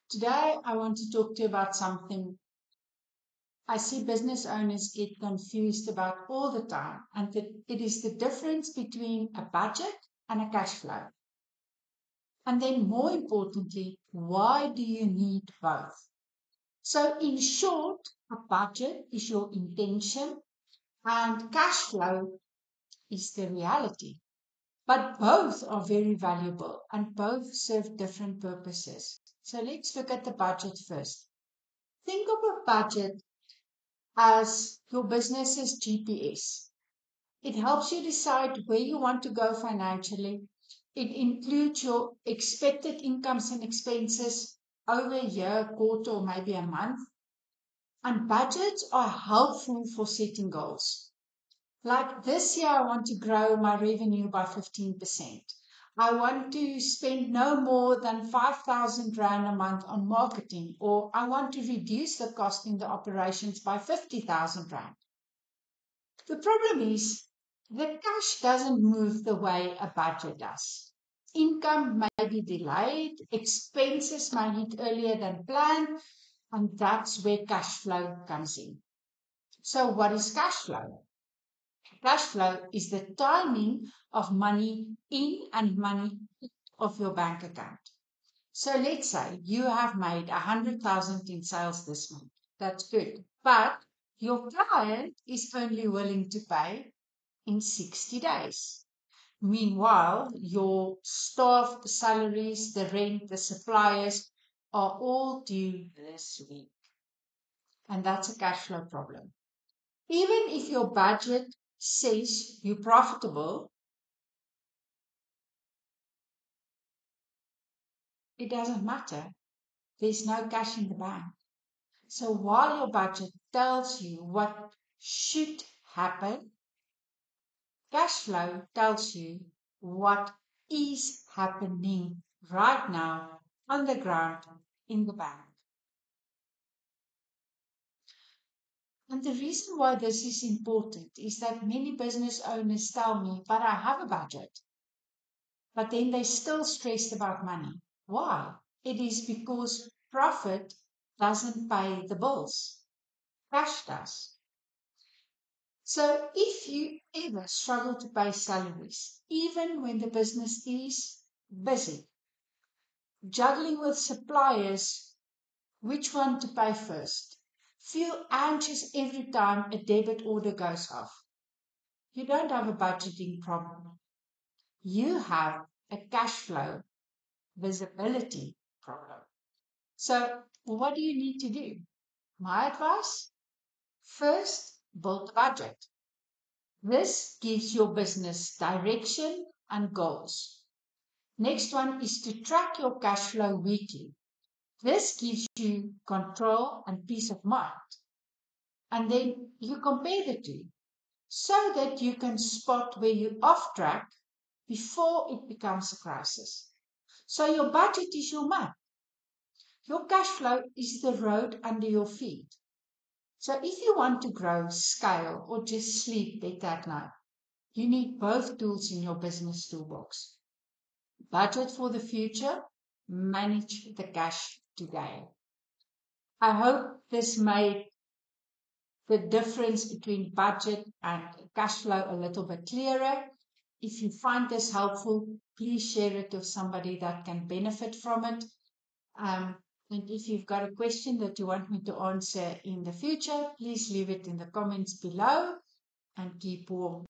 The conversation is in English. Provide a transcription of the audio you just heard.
Today, I want to talk to you about something I see business owners get confused about all the time, and that it is the difference between a budget and a cash flow. And then, more importantly, why do you need both? So, in short, a budget is your intention, and cash flow is the reality. But both are very valuable and both serve different purposes. So, let's look at the budget first. Think of a budget as your business's GPS. It helps you decide where you want to go financially. It includes your expected incomes and expenses over a year, quarter, or maybe a month. And budgets are helpful for setting goals. Like this year, I want to grow my revenue by 15%. I want to spend no more than 5,000 Rand a month on marketing, or I want to reduce the cost in the operations by 50,000 Rand. The problem is the cash doesn't move the way a budget does. Income may be delayed, expenses may hit earlier than planned, and that's where cash flow comes in. So, what is cash flow? Cash flow is the timing of money in and money out of your bank account. So let's say you have made 100,000 in sales this month. That's good. But your client is only willing to pay in 60 days. Meanwhile, your staff, the salaries, the rent, the suppliers are all due this week. And that's a cash flow problem. Even if your budget says you're profitable, it doesn't matter. There's no cash in the bank. So while your budget tells you what should happen, cash flow tells you what is happening right now on the ground in the bank. And the reason why this is important is that many business owners tell me, but I have a budget. But then they're still stressed about money. Why? It is because profit doesn't pay the bills, cash does. So if you ever struggle to pay salaries, even when the business is busy, juggling with suppliers, which one to pay first, feel anxious every time a debit order goes off, you don't have a budgeting problem. You have a cash flow visibility problem. So, what do you need to do? My advice? First, build a budget. This gives your business direction and goals. Next one is to track your cash flow weekly. This gives you control and peace of mind. And then you compare the two so that you can spot where you're off track before it becomes a crisis. So your budget is your map. Your cash flow is the road under your feet. So if you want to grow, scale, or just sleep better at night, you need both tools in your business toolbox. Budget for the future, manage the cash today. I hope this made the difference between budget and cash flow a little bit clearer. If you find this helpful, please share it with somebody that can benefit from it. And if you've got a question that you want me to answer in the future, please leave it in the comments below and keep warm.